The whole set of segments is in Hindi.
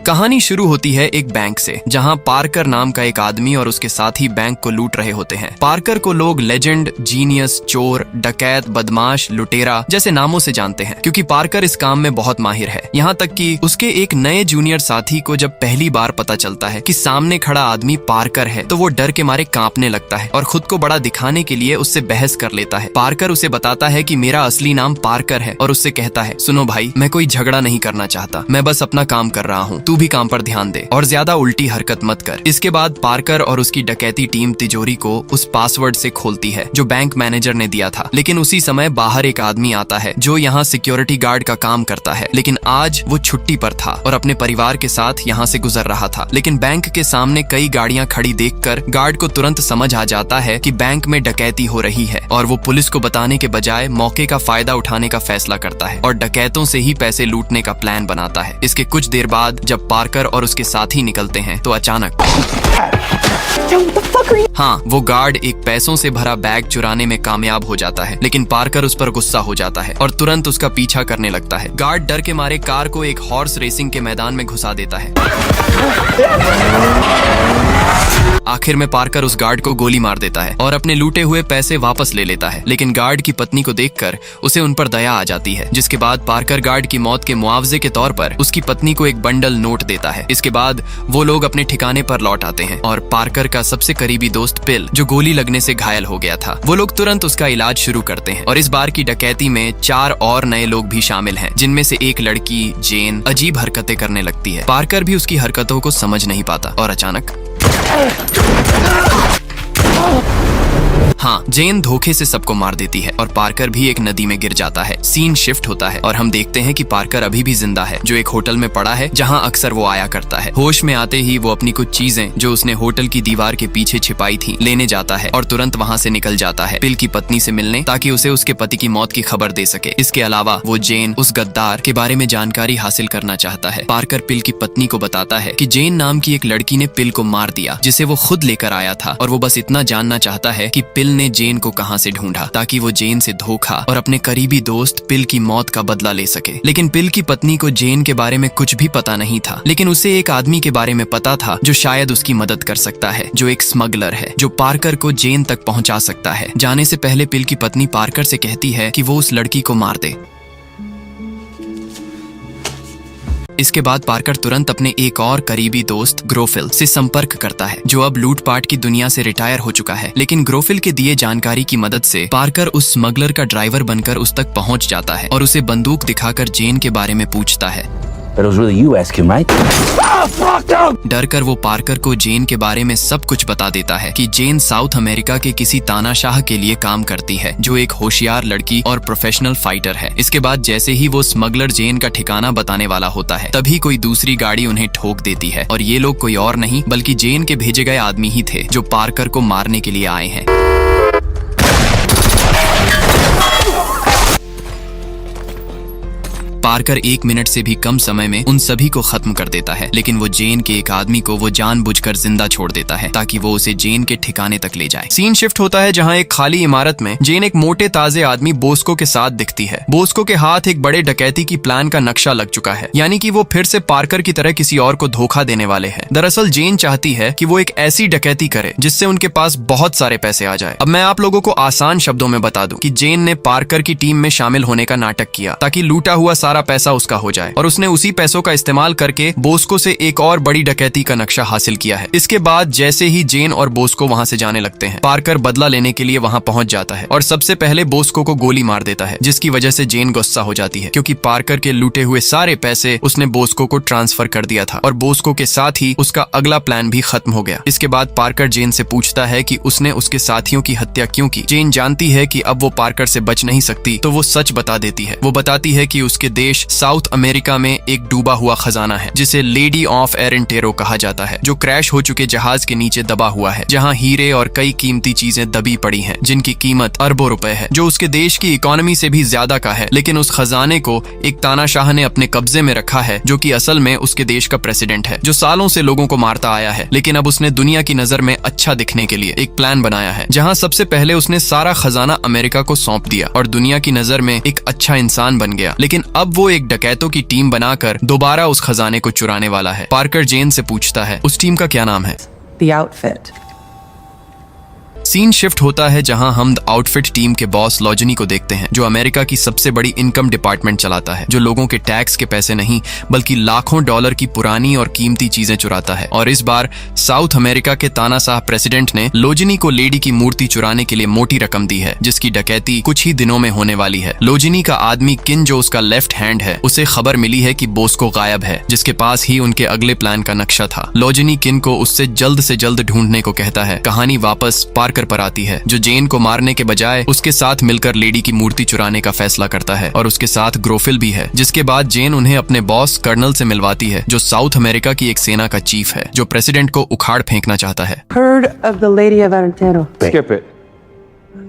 कहानी शुरू होती है एक बैंक से, जहां पार्कर नाम का एक आदमी और उसके साथी बैंक को लूट रहे होते हैं। पार्कर को लोग लेजेंड, जीनियस, चोर, डकैत, बदमाश, लुटेरा जैसे नामों से जानते हैं, क्योंकि पार्कर इस काम में बहुत माहिर है। यहाँ तक कि उसके एक नए जूनियर साथी को जब पहली बार पता चलता है कि सामने खड़ा आदमी पार्कर है, तो वो डर के मारे कांपने लगता है और खुद को बड़ा दिखाने के लिए उससे बहस कर लेता है। पार्कर उसे बताता है कि मेरा असली नाम पार्कर है और उससे कहता है, सुनो भाई, मैं कोई झगड़ा नहीं करना चाहता, मैं बस अपना काम कर रहा हूँ, तू भी काम पर ध्यान दे और ज्यादा उल्टी हरकत मत कर। इसके बाद पार्कर और उसकी डकैती टीम तिजोरी को उस पासवर्ड से खोलती है जो बैंक मैनेजर ने दिया था। लेकिन उसी समय बाहर एक आदमी आता है जो यहाँ सिक्योरिटी गार्ड का काम करता है, लेकिन आज वो छुट्टी पर था और अपने परिवार के साथ यहाँ से गुजर रहा था। लेकिन बैंक के सामने कई गाड़ियां खड़ी देखकर गार्ड को तुरंत समझ आ जाता है कि बैंक में डकैती हो रही है और वो पुलिस को बताने के बजाय मौके का फायदा उठाने का फैसला करता है और डकैतों से ही पैसे लूटने का प्लान बनाता है। इसके कुछ देर बाद जब पार्कर और उसके साथी निकलते हैं तो अचानक हाँ, वो गार्ड एक पैसों से भरा बैग चुराने में कामयाब हो जाता है, लेकिन पार्कर उस पर गुस्सा हो जाता है और तुरंत उसका पीछा करने लगता है। गार्ड डर के मारे कार को एक हॉर्स रेसिंग के मैदान में घुसा देता है। आखिर में पार्कर उस गार्ड को गोली मार देता है और अपने लूटे हुए पैसे वापस ले लेता है। लेकिन गार्ड की पत्नी को देखकर उसे उन पर दया आ जाती है, जिसके बाद पार्कर गार्ड की मौत के मुआवजे के तौर पर उसकी पत्नी को एक बंडल नोट देता है। इसके बाद वो लोग अपने ठिकाने पर लौट आते हैं और पार्कर का सबसे करीबी दोस्त पिल, जो गोली लगने से घायल हो गया था, वो लोग तुरंत उसका इलाज शुरू करते हैं। और इस बार की डकैती में 4 और नए लोग भी शामिल हैं, जिनमें से एक लड़की जेन अजीब हरकतें करने लगती है। पार्कर भी उसकी हरकतों को समझ नहीं पाता और अचानक हाँ, जेन धोखे से सबको मार देती है और पार्कर भी एक नदी में गिर जाता है। सीन शिफ्ट होता है और हम देखते हैं कि पार्कर अभी भी जिंदा है, जो एक होटल में पड़ा है जहां अक्सर वो आया करता है। होश में आते ही वो अपनी कुछ चीजें जो उसने होटल की दीवार के पीछे छिपाई थी लेने जाता है और तुरंत वहां से निकल जाता है पिल की पत्नी से मिलने, ताकि उसे उसके पति की मौत की खबर दे सके। इसके अलावा वो जेन, उस गद्दार के बारे में जानकारी हासिल करना चाहता है। पार्कर पिल की पत्नी को बताता है कि जेन नाम की एक लड़की ने पिल को मार दिया, जिसे वो खुद लेकर आया था, और वो बस इतना जानना चाहता है कि पिल ने जेन को कहां से ढूंढा, ताकि वो जेन से धोखा और अपने करीबी दोस्त पिल की मौत का बदला ले सके। लेकिन पिल की पत्नी को जेन के बारे में कुछ भी पता नहीं था, लेकिन उसे एक आदमी के बारे में पता था जो शायद उसकी मदद कर सकता है, जो एक स्मगलर है जो पार्कर को जेन तक पहुंचा सकता है। जाने से पहले पिल की पत्नी पार्कर से कहती है कि वो उस लड़की को मार दे। इसके बाद पार्कर तुरंत अपने एक और करीबी दोस्त ग्रोफिल से संपर्क करता है, जो अब लूटपाट की दुनिया से रिटायर हो चुका है। लेकिन ग्रोफिल के दिए जानकारी की मदद से पार्कर उस स्मगलर का ड्राइवर बनकर उस तक पहुंच जाता है और उसे बंदूक दिखाकर जेन के बारे में पूछता है। डर कर वो पार्कर को जेन के बारे में सब कुछ बता देता है कि जेन साउथ अमेरिका के किसी तानाशाह के लिए काम करती है, जो एक होशियार लड़की और प्रोफेशनल फाइटर है। इसके बाद जैसे ही वो स्मगलर जेन का ठिकाना बताने वाला होता है, तभी कोई दूसरी गाड़ी उन्हें ठोक देती है और ये लोग कोई और नहीं बल्कि जेन के भेजे गए आदमी ही थे, जो पार्कर को मारने के लिए आए हैं। पार्कर 1 मिनट से भी कम समय में उन सभी को खत्म कर देता है, लेकिन वो जेन के एक आदमी को वो जानबूझकर जिंदा छोड़ देता है ताकि वो उसे जेन के ठिकाने तक ले जाए। सीन शिफ्ट होता है जहां एक खाली इमारत में जेन एक मोटे ताजे आदमी बोस्को के साथ दिखती है। बोस्को के हाथ एक बड़े डकैती की प्लान का नक्शा लग चुका है, यानी कि वो फिर से पार्कर की तरह किसी और को धोखा देने वाले हैं। दरअसल जेन चाहती है कि वो एक ऐसी डकैती करे जिससे उनके पास बहुत सारे पैसे आ जाए। अब मैं आप लोगों को आसान शब्दों में बता दूं कि जेन ने पार्कर की टीम में शामिल होने का नाटक किया ताकि लूटा हुआ सारा पैसा उसका हो जाए, और उसने उसी पैसों का इस्तेमाल करके बोस्को से एक और बड़ी डकैती का नक्शा हासिल किया है। इसके बाद जैसे ही जेन और बोस्को वहां से जाने लगते हैं, पार्कर बदला लेने के लिए वहां पहुंच जाता है और सबसे पहले बोस्को को गोली मार देता है, जिसकी वजह से जेन गुस्सा हो जाती है, क्योंकि पार्कर के लूटे हुए सारे पैसे उसने बोस्को को ट्रांसफर कर दिया था और बोस्को के साथ ही उसका अगला प्लान भी खत्म हो गया। इसके बाद पार्कर जेन से पूछता है कि उसने उसके साथियों की हत्या क्यों की। जेन जानती है कि अब वो पार्कर से बच नहीं सकती, तो वो सच बता देती है। वो बताती है कि उसके देश साउथ अमेरिका में एक डूबा हुआ खजाना है, जिसे लेडी ऑफ एरेंटेरो कहा जाता है, जो क्रैश हो चुके जहाज के नीचे दबा हुआ है, जहां हीरे और कई कीमती चीजें दबी पड़ी हैं, जिनकी कीमत अरबों रुपए है, जो उसके देश की इकोनॉमी से भी ज्यादा का है। लेकिन उस खजाने को एक तानाशाह ने अपने कब्जे में रखा है, जो कि असल में उसके देश का प्रेसिडेंट है, जो सालों से लोगों को मारता आया है। लेकिन अब उसने दुनिया की नजर में अच्छा दिखने के लिए एक प्लान बनाया है, जहां सबसे पहले उसने सारा खजाना अमेरिका को सौंप दिया और दुनिया की नजर में एक अच्छा इंसान बन गया। लेकिन अब वो एक डकैतों की टीम बनाकर दोबारा उस खजाने को चुराने वाला है। पार्कर जेन से पूछता है उस टीम का क्या नाम है। The outfit. सीन शिफ्ट होता है जहां हम द आउटफिट टीम के बॉस लॉजनी को देखते हैं, जो अमेरिका की सबसे बड़ी इनकम डिपार्टमेंट चलाता है, जो लोगों के टैक्स के पैसे नहीं बल्कि लाखों डॉलर की पुरानी और कीमती चीजें चुराता है। और इस बार साउथ अमेरिका के तानाशाह प्रेसिडेंट ने लोजनी को लेडी की मूर्ति चुराने के लिए मोटी रकम दी है, जिसकी डकैती कुछ ही दिनों में होने वाली है। लोजनी का आदमी किन, जो उसका लेफ्ट हैंड है, उसे खबर मिली है कि बोस्को गायब है, जिसके पास ही उनके अगले प्लान का नक्शा था। लोजनी किन को उससे जल्द ढूंढने को कहता है। कहानी वापस पार्कर पर आती है, जो जेन को मारने के बजाय उसके साथ मिलकर लेडी की मूर्ति चुराने का फैसला करता है, और उसके साथ ग्रोफिल भी है। जिसके बाद जेन उन्हें अपने बॉस कर्नल से मिलवाती है, जो साउथ अमेरिका की एक सेना का चीफ है, जो प्रेसिडेंट को उखाड़ फेंकना चाहता है। Heard of the Lady of Arantero. Skip it.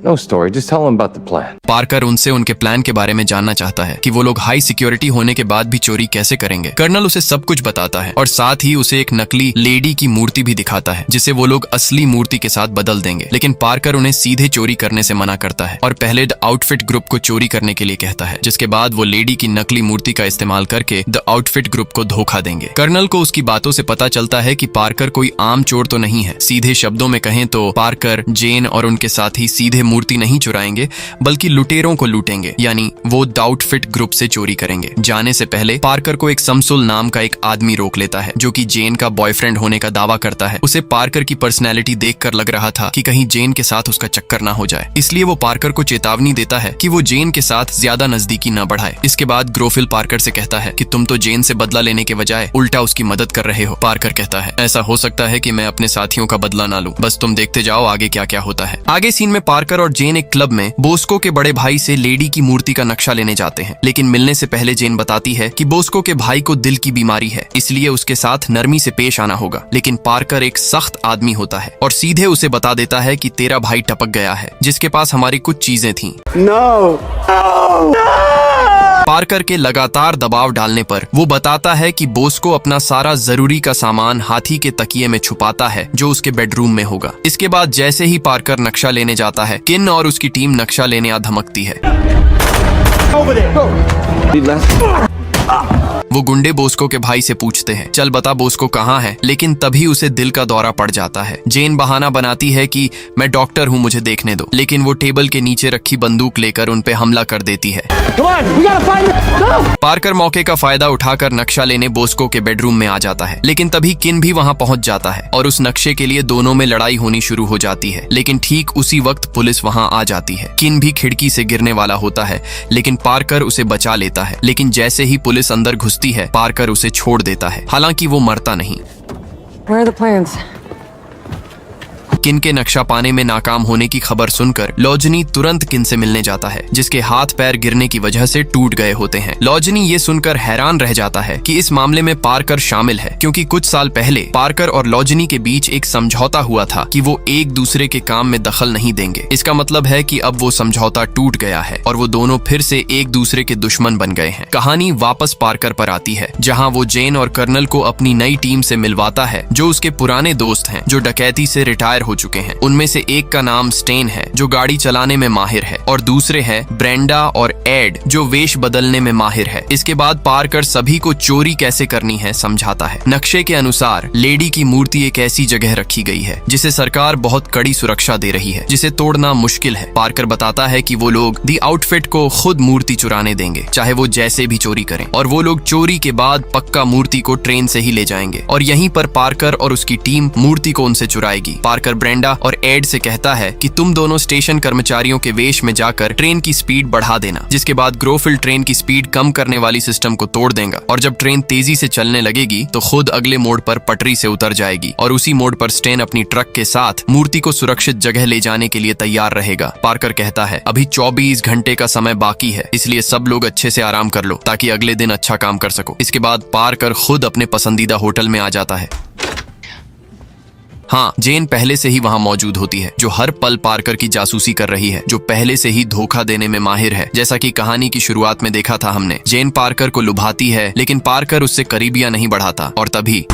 No story. Just tell him about the plan. Parker उनसे उनके प्लान के बारे में जानना चाहता है कि वो लोग हाई सिक्योरिटी होने के बाद भी चोरी कैसे करेंगे। कर्नल उसे सब कुछ बताता है और साथ ही उसे एक नकली लेडी की मूर्ति भी दिखाता है, जिसे वो लोग असली मूर्ति के साथ बदल देंगे। लेकिन पार्कर उन्हें सीधे चोरी करने से मना करता है और पहले द आउटफिट ग्रुप को चोरी करने के लिए कहता है, जिसके बाद वो लेडी की नकली मूर्ति का इस्तेमाल करके द आउटफिट ग्रुप को धोखा देंगे। कर्नल को उसकी बातों से पता चलता है कि पार्कर कोई आम चोर तो नहीं है। सीधे शब्दों में कहें तो पार्कर जेन और उनके साथी सीधे मूर्ति नहीं चुराएंगे, बल्कि लुटेरों को लूटेंगे, यानी वो द आउटफिट ग्रुप से चोरी करेंगे। जाने से पहले पार्कर को एक समसुल नाम का एक आदमी रोक लेता है, जो कि जेन का बॉयफ्रेंड होने का दावा करता है। उसे पार्कर की पर्सनैलिटी देखकर लग रहा था कि कहीं जेन के साथ उसका चक्कर ना हो जाए, इसलिए वो पार्कर को चेतावनी देता है कि वो जेन के साथ ज्यादा नजदीकी न बढ़ाए। इसके बाद ग्रोफिल पार्कर से कहता है कि तुम तो जेन से बदला लेने के बजाय उल्टा उसकी मदद कर रहे हो। पार्कर कहता है ऐसा हो सकता है कि मैं अपने साथियों का बदला ना लूं, बस तुम देखते जाओ आगे क्या क्या होता है। आगे सीन में पार्कर और जेन एक क्लब में बोस्को के बड़े भाई से लेडी की मूर्ति का नक्शा लेने जाते हैं, लेकिन मिलने से पहले जेन बताती है कि बोस्को के भाई को दिल की बीमारी है, इसलिए उसके साथ नरमी से पेश आना होगा। लेकिन पार्कर एक सख्त आदमी होता है और सीधे उसे बता देता है कि तेरा भाई टपक गया है, जिसके पास हमारी कुछ चीजें थीं। पार्कर के लगातार दबाव डालने पर वो बताता है कि बोस्को अपना सारा जरूरी का सामान हाथी के तकिए में छुपाता है, जो उसके बेडरूम में होगा। इसके बाद जैसे ही पार्कर नक्शा लेने जाता है, किन और उसकी टीम नक्शा लेने आ धमकती है। वो गुंडे बोस्को के भाई से पूछते हैं चल बता बोस्को कहाँ है, लेकिन तभी उसे दिल का दौरा पड़ जाता है। जेन बहाना बनाती है कि मैं डॉक्टर हूँ, मुझे देखने दो, लेकिन वो टेबल के नीचे रखी बंदूक लेकर उन पे हमला कर देती है। पार्कर मौके का फायदा उठाकर नक्शा लेने बोस्को के बेडरूम में आ जाता है, लेकिन तभी किन भी वहाँ पहुँच जाता है और उस नक्शे के लिए दोनों में लड़ाई होनी शुरू हो जाती है। लेकिन ठीक उसी वक्त पुलिस वहाँ आ जाती है। किन भी खिड़की से गिरने वाला होता है, लेकिन पार्कर उसे बचा लेता है। लेकिन जैसे ही पुलिस अंदर घुसती है, पार्कर उसे छोड़ देता है, हालांकि वो मरता नहीं। Where are the plans? किन के नक्शा पाने में नाकाम होने की खबर सुनकर लॉजनी तुरंत किन से मिलने जाता है, जिसके हाथ पैर गिरने की वजह से टूट गए होते हैं। लॉजनी ये सुनकर हैरान रह जाता है कि इस मामले में पार्कर शामिल है, क्योंकि कुछ साल पहले पार्कर और लॉजनी के बीच एक समझौता हुआ था कि वो एक दूसरे के काम में दखल नहीं देंगे। इसका मतलब है कि अब वो समझौता टूट गया है और वो दोनों फिर से एक दूसरे के दुश्मन बन गए हैं। कहानी वापस पार्कर पर आती है, जहाँ वो जेन और कर्नल को अपनी नई टीम से मिलवाता है, जो उसके पुराने दोस्त हैं, जो डकैती से रिटायर हो चुके हैं। उनमें से एक का नाम स्टेन है, जो गाड़ी चलाने में माहिर है, और दूसरे हैं ब्रेंडा और एड, जो वेश बदलने में माहिर है। इसके बाद पार्कर सभी को चोरी कैसे करनी है समझाता है। नक्शे के अनुसार लेडी की मूर्ति एक ऐसी जगह रखी गई है जिसे सरकार बहुत कड़ी सुरक्षा दे रही है, जिसे तोड़ना मुश्किल है। पार्कर बताता है कि वो लोग दी आउटफिट को खुद मूर्ति चुराने देंगे, चाहे वो जैसे भी चोरी करें, और वो लोग चोरी के बाद पक्का मूर्ति को ट्रेन से ही ले जाएंगे, और यहीं पर पार्कर और उसकी टीम मूर्ति को उनसे चुराएगी। पार्कर ब्रेंडा और एड से कहता है कि तुम दोनों स्टेशन कर्मचारियों के वेश में जाकर ट्रेन की स्पीड बढ़ा देना, जिसके बाद ग्रोफिल ट्रेन की स्पीड कम करने वाली सिस्टम को तोड़ देगा, और जब ट्रेन तेजी से चलने लगेगी तो खुद अगले मोड़ पर पटरी से उतर जाएगी, और उसी मोड़ पर स्टेन अपनी ट्रक के साथ मूर्ति को सुरक्षित जगह ले जाने के लिए तैयार रहेगा। पार्कर कहता है अभी 24 घंटे का समय बाकी है, इसलिए सब लोग अच्छे से आराम कर लो ताकि अगले दिन अच्छा काम कर सको। इसके बाद पार्कर खुद अपने पसंदीदा होटल में आ जाता है। हाँ, जेन पहले से ही वहाँ मौजूद होती है, जो हर पल पार्कर की जासूसी कर रही है, जो पहले से ही धोखा देने में माहिर है। जैसा कि कहानी की शुरुआत में देखा था हमने, जेन पार्कर को लुभाती है, लेकिन पार्कर उससे करीबियां नहीं बढ़ाता, और तभी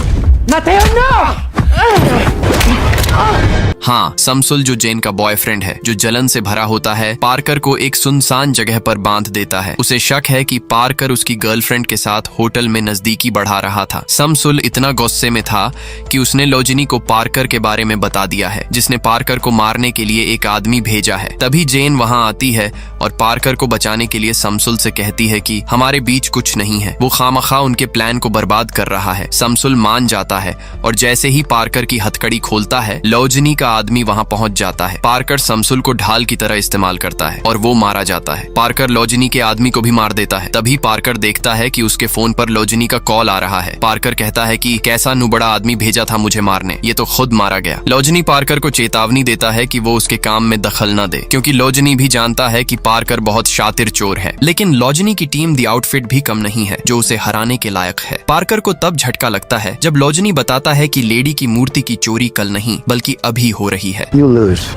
हाँ, समसुल जो जेन का बॉयफ्रेंड है, जो जलन से भरा होता है, पार्कर को एक सुनसान जगह पर बांध देता है। उसे शक है कि पार्कर उसकी गर्लफ्रेंड के साथ होटल में नजदीकी बढ़ा रहा था। समसुल इतना गुस्से में था कि उसने लोजनी को पार्कर के बारे में बता दिया है, जिसने पार्कर को मारने के लिए एक आदमी भेजा है। तभी जेन वहां आती है और पार्कर को बचाने के लिए समसुल से कहती है कि हमारे बीच कुछ नहीं है, वो खामखा उनके प्लान को बर्बाद कर रहा है। समसुल मान जाता है और जैसे ही पार्कर की हथकड़ी खोलता है, लोजनी का आदमी वहां पहुंच जाता है। पार्कर समसुल को ढाल की तरह इस्तेमाल करता है और वो मारा जाता है। पार्कर लोजनी के आदमी को भी मार देता है। तभी पार्कर देखता है कि उसके फोन पर लोजनी का कॉल आ रहा है। पार्कर कहता है कि कैसा नुबड़ा आदमी भेजा था मुझे मारने, ये तो खुद मारा गया। लोजनी पार्कर को चेतावनी देता है कि वो उसके काम में दखल न दे, क्योंकि लोजनी भी जानता है कि पार्कर बहुत शातिर चोर है। लेकिन लोजनी की टीम द आउटफिट भी कम नहीं है जो उसे हराने के लायक है। पार्कर को तब झटका लगता है जब लोजनी बताता है कि लेडी की मूर्ति की चोरी कल नहीं बल्कि अभी हो रही है। You lose.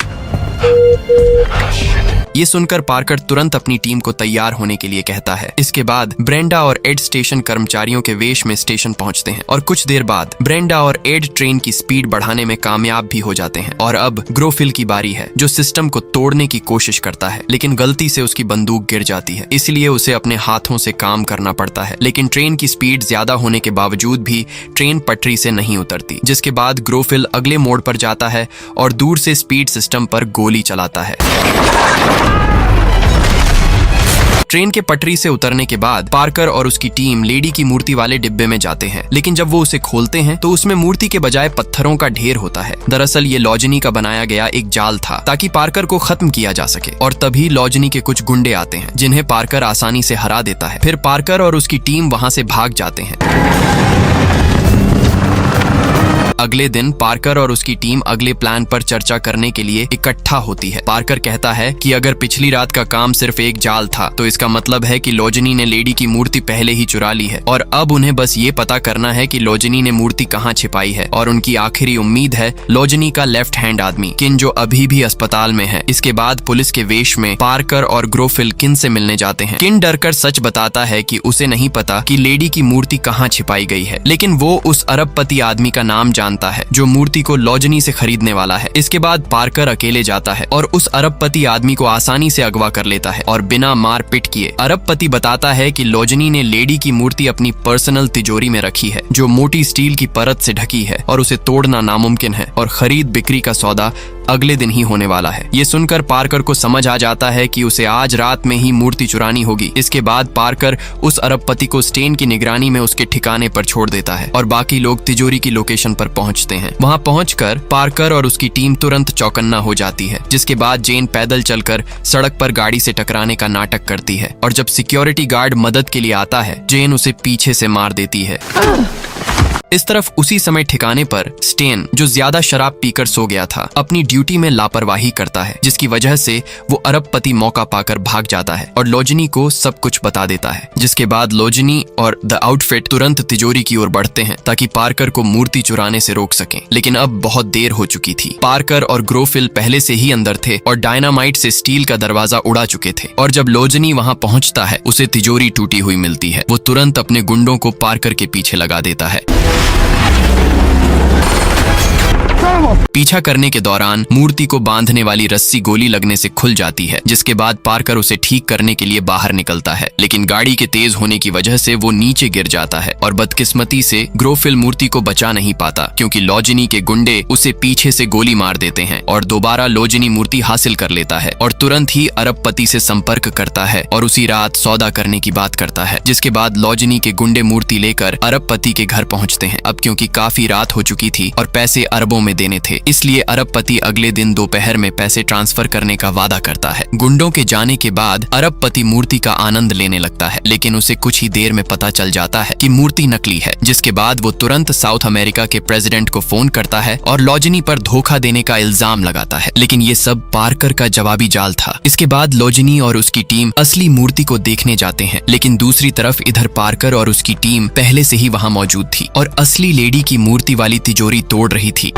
ये सुनकर पार्कर तुरंत अपनी टीम को तैयार होने के लिए कहता है। इसके बाद ब्रेंडा और एड स्टेशन कर्मचारियों के वेश में स्टेशन पहुंचते हैं और कुछ देर बाद ब्रेंडा और एड ट्रेन की स्पीड बढ़ाने में कामयाब भी हो जाते हैं। और अब ग्रोफिल की बारी है, जो सिस्टम को तोड़ने की कोशिश करता है, लेकिन गलती से उसकी बंदूक गिर जाती है, इसलिए उसे अपने हाथों से काम करना पड़ता है। लेकिन ट्रेन की स्पीड ज्यादा होने के बावजूद भी ट्रेन पटरी से नहीं उतरती, जिसके बाद ग्रोफिल अगले मोड़ पर जाता है और दूर से स्पीड सिस्टम पर गोली चलाता है। ट्रेन के पटरी से उतरने के बाद पार्कर और उसकी टीम लेडी की मूर्ति वाले डिब्बे में जाते हैं, लेकिन जब वो उसे खोलते हैं तो उसमें मूर्ति के बजाय पत्थरों का ढेर होता है। दरअसल ये लोजनी का बनाया गया एक जाल था ताकि पार्कर को खत्म किया जा सके। और तभी लोजनी के कुछ गुंडे आते हैं जिन्हें पार्कर आसानी से हरा देता है। फिर पार्कर और उसकी टीम वहां से भाग जाते हैं। अगले दिन पार्कर और उसकी टीम अगले प्लान पर चर्चा करने के लिए इकट्ठा होती है। पार्कर कहता है कि अगर पिछली रात का काम सिर्फ एक जाल था तो इसका मतलब है कि लोजनी ने लेडी की मूर्ति पहले ही चुरा ली है और अब उन्हें बस ये पता करना है कि लोजनी ने मूर्ति कहाँ छिपाई है। और उनकी आखिरी उम्मीद है लोजनी का लेफ्ट हैंड आदमी किन, जो अभी भी अस्पताल में है। इसके बाद पुलिस के वेश में पार्कर और ग्रोफिल किन से मिलने जाते हैं। किन डरकर सच बताता है कि उसे नहीं पता कि लेडी की मूर्ति कहाँ छिपाई गई है, लेकिन वो उस अरबपति आदमी का नाम जानता है जो मूर्ति को लोजनी से खरीदने वाला है। इसके बाद पार्कर अकेले जाता है और उस अरबपति आदमी को आसानी से अगवा कर लेता है और बिना मार पिट किए अरबपति बताता है कि लोजनी ने लेडी की मूर्ति अपनी पर्सनल तिजोरी में रखी है, जो मोटी स्टील की परत से ढकी है और उसे तोड़ना नामुमकिन है और खरीद बिक्री का सौदा अगले दिन ही होने वाला है। ये सुनकर पार्कर को समझ आ जाता है कि उसे आज रात में ही मूर्ति चुरानी होगी। इसके बाद पार्कर उस अरबपति को स्टेन की निगरानी में उसके ठिकाने पर छोड़ देता है और बाकी लोग तिजोरी की लोकेशन पर पहुंचते हैं। वहां पहुंचकर पार्कर और उसकी टीम तुरंत चौकन्ना हो जाती है, जिसके बाद जेन पैदल चलकर सड़क पर गाड़ी से टकराने का नाटक करती है और जब सिक्योरिटी गार्ड मदद के लिए आता है, जेन उसे पीछे से मार देती है। इस तरफ उसी समय ठिकाने पर स्टेन, जो ज्यादा शराब पीकर सो गया था, अपनी ड्यूटी में लापरवाही करता है, जिसकी वजह से वो अरबपति मौका पाकर भाग जाता है और लोजनी को सब कुछ बता देता है। जिसके बाद लोजनी और द आउटफिट तुरंत तिजोरी की ओर बढ़ते हैं ताकि पार्कर को मूर्ति चुराने से रोक सकें, लेकिन अब बहुत देर हो चुकी थी। पार्कर और ग्रोफिल पहले से ही अंदर थे और डायनामाइट से स्टील का दरवाजा उड़ा चुके थे। और जब लोजनी वहां पहुंचता है, उसे तिजोरी टूटी हुई मिलती है। वो तुरंत अपने गुंडों को पार्कर के पीछे लगा देता है। पीछा करने के दौरान मूर्ति को बांधने वाली रस्सी गोली लगने से खुल जाती है, जिसके बाद पार्कर उसे ठीक करने के लिए बाहर निकलता है, लेकिन गाड़ी के तेज होने की वजह से वो नीचे गिर जाता है और बदकिस्मती से ग्रोफिल मूर्ति को बचा नहीं पाता, क्योंकि लोजनी के गुंडे उसे पीछे से गोली मार देते हैं और दोबारा लोजनी मूर्ति हासिल कर लेता है और तुरंत ही अरबपति से संपर्क करता है और उसी रात सौदा करने की बात करता है। जिसके बाद लोजनी के गुंडे मूर्ति लेकर अरबपति के घर पहुंचते हैं। अब क्योंकि काफी रात हो चुकी थी और पैसे अरबों में देने थे, इसलिए अरबपति अगले दिन दोपहर में पैसे ट्रांसफर करने का वादा करता है। गुंडों के जाने के बाद अरबपति मूर्ति का आनंद लेने लगता है, लेकिन उसे कुछ ही देर में पता चल जाता है कि मूर्ति नकली है। जिसके बाद वो तुरंत साउथ अमेरिका के प्रेसिडेंट को फोन करता है और लोजनी पर धोखा देने का इल्जाम लगाता है, लेकिन ये सब पार्कर का जवाबी जाल था। इसके बाद लोजनी और उसकी टीम असली मूर्ति को देखने जाते हैं, लेकिन दूसरी तरफ इधर पार्कर और उसकी टीम पहले से ही वहां मौजूद थी और असली लेडी की मूर्ति वाली तिजोरी तोड़ रही थी।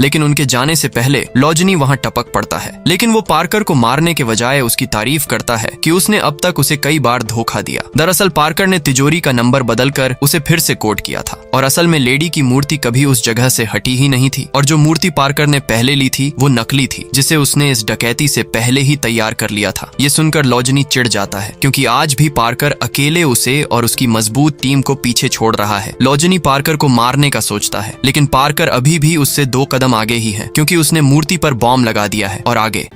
लेकिन उनके जाने से पहले लॉजनी वहाँ टपक पड़ता है। लेकिन वो पार्कर को मारने के बजाय उसकी तारीफ करता है कि उसने अब तक उसे कई बार धोखा दिया। दरअसल पार्कर ने तिजोरी का नंबर बदलकर उसे फिर से कोड किया था और असल में लेडी की मूर्ति कभी उस जगह से हटी ही नहीं थी और जो मूर्ति पार्कर ने पहले ली थी वो नकली थी, जिसे उसने इस डकैती से पहले ही तैयार कर लिया था। ये सुनकर लॉजनी चिढ़ जाता है क्योंकि आज भी पार्कर अकेले उसे और उसकी मजबूत टीम को पीछे छोड़ रहा है। लॉजनी पार्कर को मारने का सोचता है, लेकिन पार्कर अभी भी उससे 2 कदम आगे ही है क्योंकि उसने मूर्ति पर बॉम्ब लगा दिया है और आगे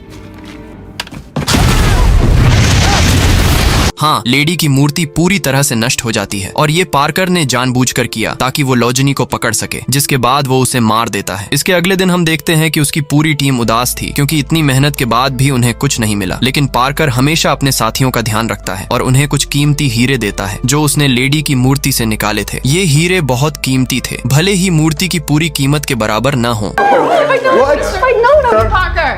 हाँ, लेडी की मूर्ति पूरी तरह से नष्ट हो जाती है और ये पार्कर ने जानबूझकर किया ताकि वो लॉजनी को पकड़ सके, जिसके बाद वो उसे मार देता है। इसके अगले दिन हम देखते हैं कि उसकी पूरी टीम उदास थी क्योंकि इतनी मेहनत के बाद भी उन्हें कुछ नहीं मिला। लेकिन पार्कर हमेशा अपने साथियों का ध्यान रखता है और उन्हें कुछ कीमती हीरे देता है जो उसने लेडी की मूर्ति से निकाले थे। ये हीरे बहुत कीमती थे, भले ही मूर्ति की पूरी कीमत के बराबर न हो।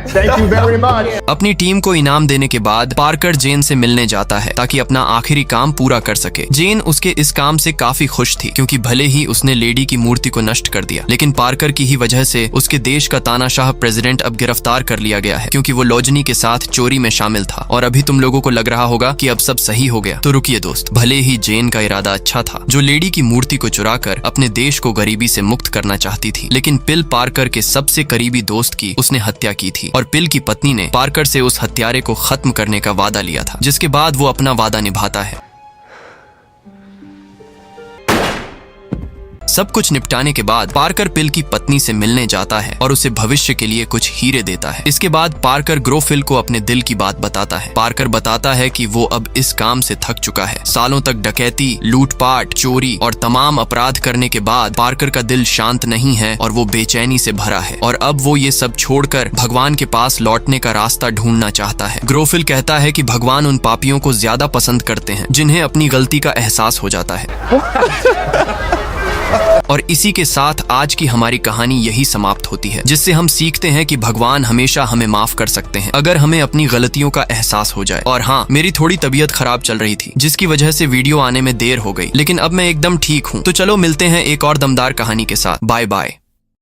Thank you very much. अपनी टीम को इनाम देने के बाद पार्कर जेन से मिलने जाता है ताकि अपना आखिरी काम पूरा कर सके। जेन उसके इस काम से काफी खुश थी क्योंकि भले ही उसने लेडी की मूर्ति को नष्ट कर दिया, लेकिन पार्कर की ही वजह से उसके देश का तानाशाह प्रेसिडेंट अब गिरफ्तार कर लिया गया है क्योंकि वो लॉजनी के साथ चोरी में शामिल था। और अभी तुम लोगों को लग रहा होगा कि अब सब सही हो गया, तो रुकिए दोस्त, भले ही जेन का इरादा अच्छा था, जो लेडी की मूर्ति को चुराकर अपने देश को गरीबी से मुक्त करना चाहती थी, लेकिन पिल पार्कर के सबसे करीबी दोस्त की उसने हत्या की थी और पिल की पत्नी ने पार्कर से उस हत्यारे को खत्म करने का वादा लिया था, जिसके बाद वो अपना वादा निभाता है। सब कुछ निपटाने के बाद पार्कर पिल की पत्नी से मिलने जाता है और उसे भविष्य के लिए कुछ हीरे देता है। इसके बाद पार्कर ग्रोफिल को अपने दिल की बात बताता है। पार्कर बताता है कि वो अब इस काम से थक चुका है। सालों तक डकैती, लूटपाट, चोरी और तमाम अपराध करने के बाद पार्कर का दिल शांत नहीं है और वो बेचैनी से भरा है और अब वो ये सब छोड़कर भगवान के पास लौटने का रास्ता ढूंढना चाहता है। ग्रोफिल कहता है कि भगवान उन पापियों को ज्यादा पसंद करते हैं जिन्हें अपनी गलती का एहसास हो जाता है। और इसी के साथ आज की हमारी कहानी यही समाप्त होती है, जिससे हम सीखते हैं कि भगवान हमेशा हमें माफ कर सकते हैं अगर हमें अपनी गलतियों का एहसास हो जाए। और हाँ, मेरी थोड़ी तबीयत खराब चल रही थी जिसकी वजह से वीडियो आने में देर हो गई, लेकिन अब मैं एकदम ठीक हूँ। तो चलो मिलते हैं एक और दमदार कहानी के साथ। Bye bye.